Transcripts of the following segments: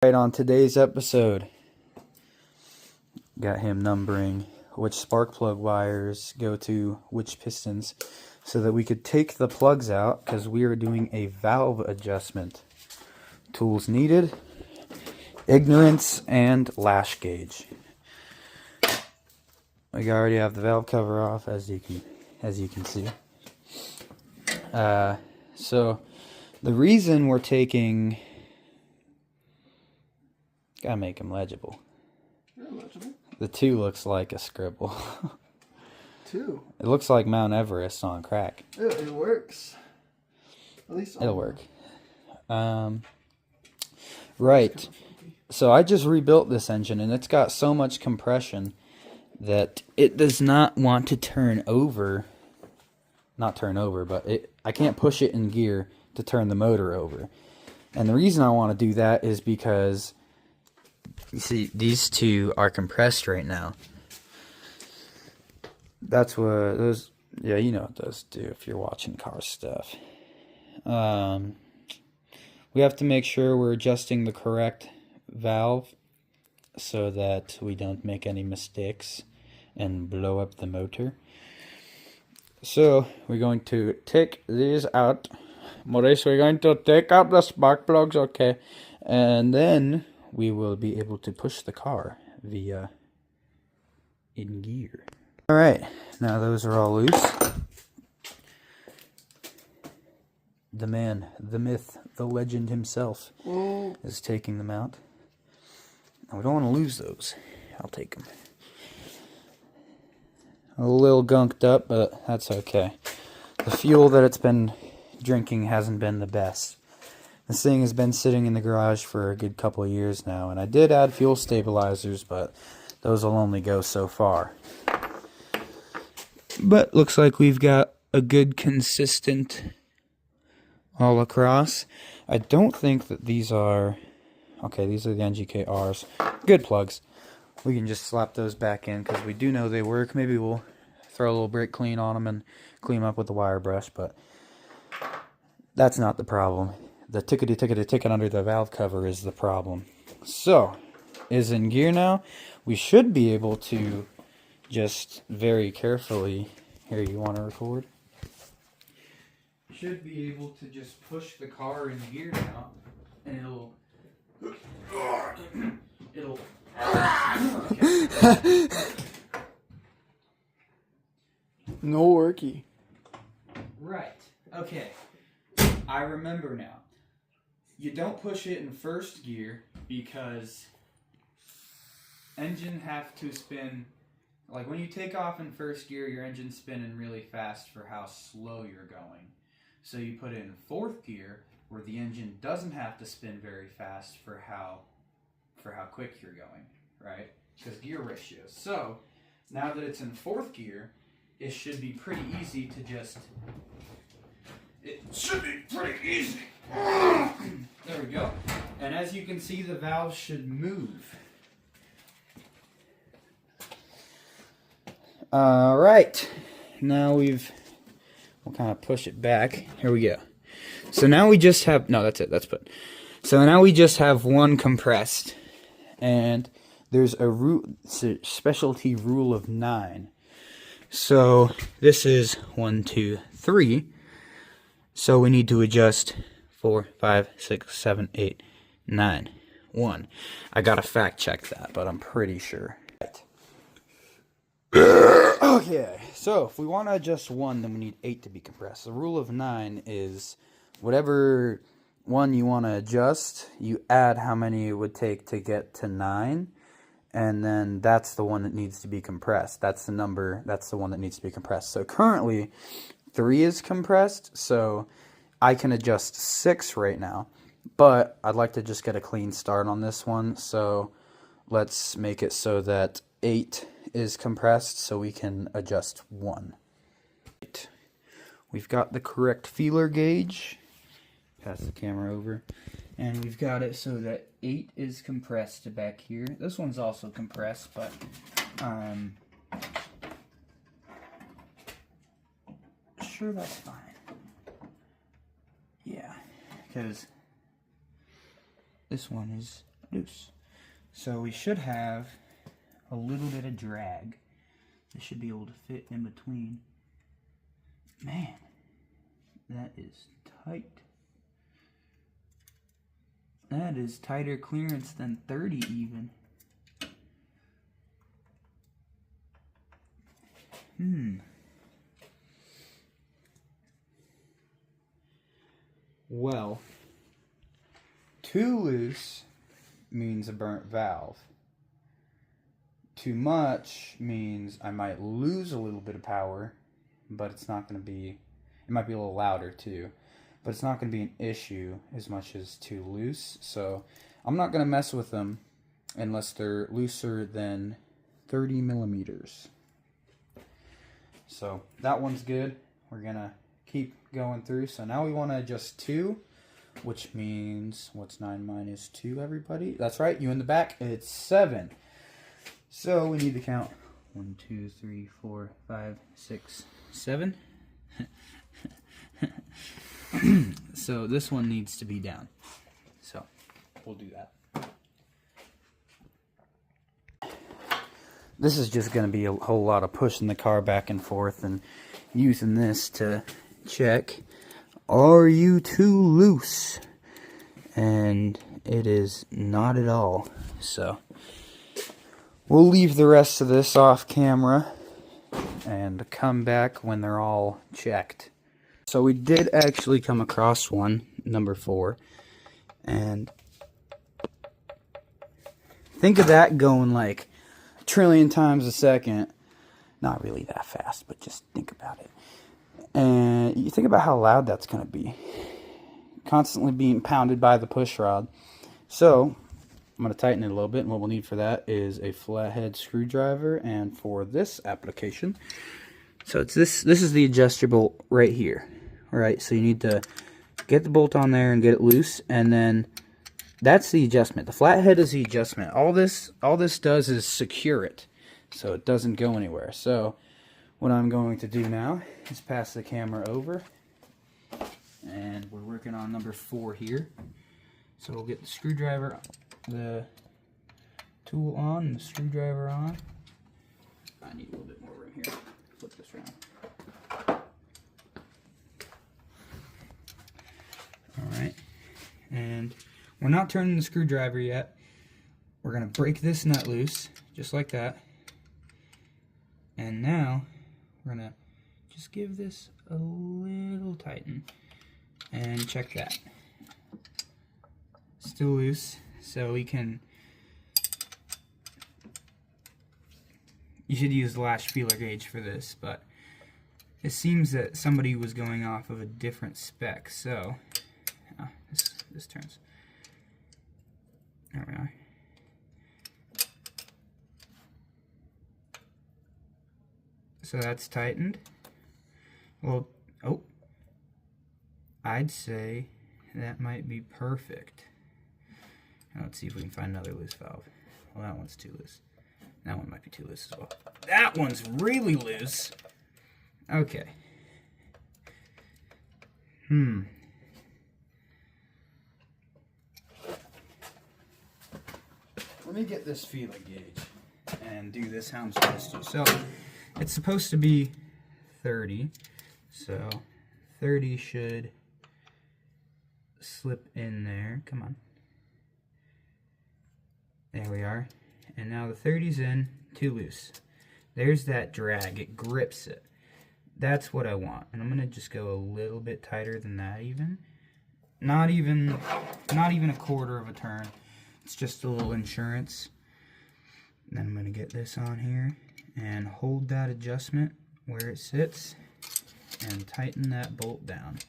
Right, on today's episode, got him numbering which spark plug wires go to which pistons so that we could take the plugs out because we are doing a valve adjustment. Tools needed, ignorance, and lash gauge. We already have the valve cover off, as you can see. So the reason we're taking, gotta make them legible. They're legible. The 2 looks like a scribble. 2? It looks like Mount Everest on crack. It works. At least it'll work. Right. So I just rebuilt this engine, and it's got so much compression that it does not want to turn over. Not turn over, but I can't push it in gear to turn the motor over. And the reason I want to do that is because, you see, these 2 are compressed right now. That's what those, yeah, you know what those do if you're watching car stuff. We have to make sure we're adjusting the correct valve so that we don't make any mistakes and blow up the motor. So we're going to take these out. Maurice, we're going to take out the spark plugs, okay? And then we will be able to push the car via in gear. Alright, now those are all loose. The man, the myth, the legend himself is taking them out. Now we don't want to lose those. I'll take them. A little gunked up, but that's okay. The fuel that it's been drinking hasn't been the best. This thing has been sitting in the garage for a good couple of years now, and I did add fuel stabilizers, but those will only go so far. But looks like we've got a good consistent all across. I don't think that these are, okay, these are the NGK-Rs. Good plugs. We can just slap those back in because we do know they work. Maybe we'll throw a little brake clean on them and clean them up with the wire brush, but that's not the problem. The tickety under the valve cover is the problem. So, is in gear now. We should be able to just very carefully, here, you want to record? Should be able to just push the car in gear now, and it'll No worky. Right. Okay. I remember now. You don't push it in first gear because engine have to spin. Like when you take off in first gear, your engine's spinning really fast for how slow you're going. So you put it in fourth gear where the engine doesn't have to spin very fast for how quick you're going, right? Because gear ratios. So now that it's in fourth gear, it should be pretty easy to just. It should be pretty easy. There we go. And as you can see, the valve should move. All right. Now we'll kind of push it back. Here we go. So now we just have, no, that's it. That's put. So now we just have one compressed. And there's a specialty rule of 9. So this is 1, 2, 3. So we need to adjust 4, 5, 6, 7, 8, 9, 1. I gotta fact check that, but I'm pretty sure. Okay, so if we want to adjust 1, then we need 8 to be compressed. The rule of 9 is whatever one you want to adjust, you add how many it would take to get to 9, and then that's the one that needs to be compressed. That's the number, that's the one that needs to be compressed. So currently, 3 is compressed, so I can adjust 6 right now, but I'd like to just get a clean start on this one, so let's make it so that 8 is compressed so we can adjust 1. We've got the correct feeler gauge. Pass the camera over. And we've got it so that 8 is compressed back here. This one's also compressed, but sure, that's fine. Yeah, because this one is loose. So we should have a little bit of drag. This should be able to fit in between. Man, that is tight. That is tighter clearance than 30 even. Well, too loose means a burnt valve. Too much means I might lose a little bit of power, but it's not going to be, it might be a little louder too, but it's not going to be an issue as much as too loose. So I'm not going to mess with them unless they're looser than 30 millimeters. So that one's good. We're going to keep going through. So now we want to adjust 2, which means, what's 9 minus 2, everybody? That's right, you in the back, it's 7. So we need to count 1, 2, 3, 4, 5, 6, 7. So this one needs to be down. So we'll do that. This is just going to be a whole lot of pushing the car back and forth and using this to check, are you too loose? And it is not at all. So we'll leave the rest of this off camera and come back when they're all checked. So we did actually come across one, number 4, and think of that going like a trillion times a second. Not really that fast, but just think about it. And you think about how loud that's going to be. Constantly being pounded by the push rod. So I'm going to tighten it a little bit, and what we'll need for that is a flathead screwdriver. And for this application, so it's this is the adjustable right here. All right, so you need to get the bolt on there and get it loose, and then that's the adjustment. The flathead is the adjustment. All this does is secure it so it doesn't go anywhere. So what I'm going to do now is pass the camera over, and we're working on number 4 here. So we'll get the screwdriver, the tool on, and the screwdriver on. I need a little bit more room here. Flip this around. Alright, and we're not turning the screwdriver yet. We're going to break this nut loose, just like that. And now we're going to just give this a little tighten. And check that. Still loose, so we can... You should use the latch feeler gauge for this, but it seems that somebody was going off of a different spec, so... this turns. There we are. So that's tightened. Well, oh, I'd say that might be perfect. Now let's see if we can find another loose valve. Well, that one's too loose. That one might be too loose as well. That one's really loose. Okay. Let me get this feeler gauge and do this how I'm supposed to. So it's supposed to be 30. So 30 should slip in there. Come on. There we are. And now the 30's in, too loose. There's that drag. It grips it. That's what I want. And I'm going to just go a little bit tighter than that even. Not even a quarter of a turn. It's just a little insurance. And then I'm going to get this on here and hold that adjustment where it sits and tighten that bolt down.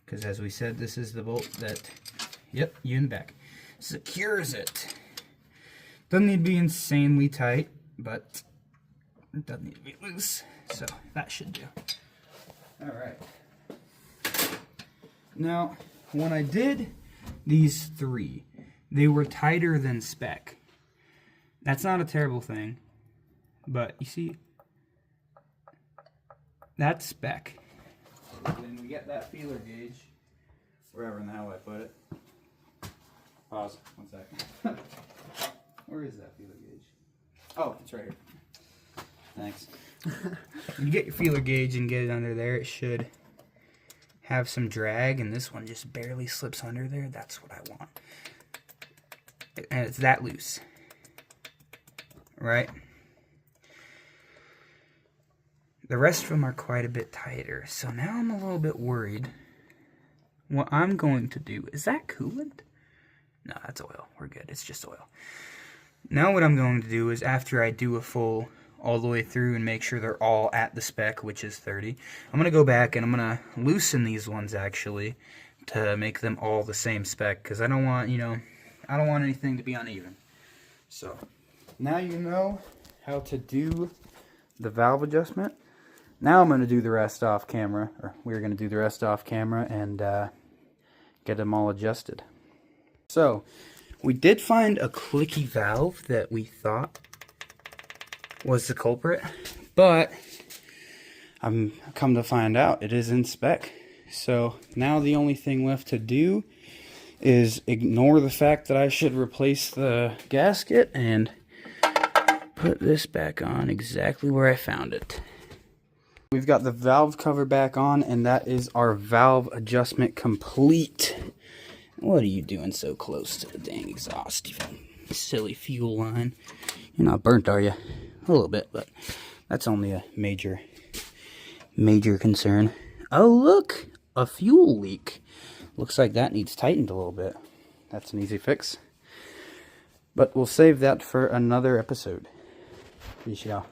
Because as we said, this is the bolt that, yep, you in the back, secures it. Doesn't need to be insanely tight, but it doesn't need to be loose. So that should do. Alright. Now, when I did these 3, they were tighter than spec. That's not a terrible thing, but you see, that's spec. Then we get that feeler gauge, wherever in the hell I put it. Pause. 1 sec. Where is that feeler gauge? Oh, it's right here. Thanks. When you get your feeler gauge and get it under there, it should have some drag, and this one just barely slips under there. That's what I want. And it's that loose. Right? The rest of them are quite a bit tighter, so now I'm a little bit worried. What I'm going to do, is that coolant? No, that's oil. We're good. It's just oil. Now what I'm going to do is after I do a full all the way through and make sure they're all at the spec, which is 30, I'm going to go back and I'm going to loosen these ones actually to make them all the same spec, because I don't want, I don't want anything to be uneven. So now you know how to do the valve adjustment. Now I'm going to do the rest off camera, or we're going to do the rest off camera and get them all adjusted. So, we did find a clicky valve that we thought was the culprit, but I'm come to find out it is in spec. So, now the only thing left to do is ignore the fact that I should replace the gasket and put this back on exactly where I found it. We've got the valve cover back on, and that is our valve adjustment complete. What are you doing so close to the dang exhaust, you silly fuel line? You're not burnt, are you? A little bit, but that's only a major concern. Oh, look! A fuel leak. Looks like that needs tightened a little bit. That's an easy fix. But we'll save that for another episode. Peace out.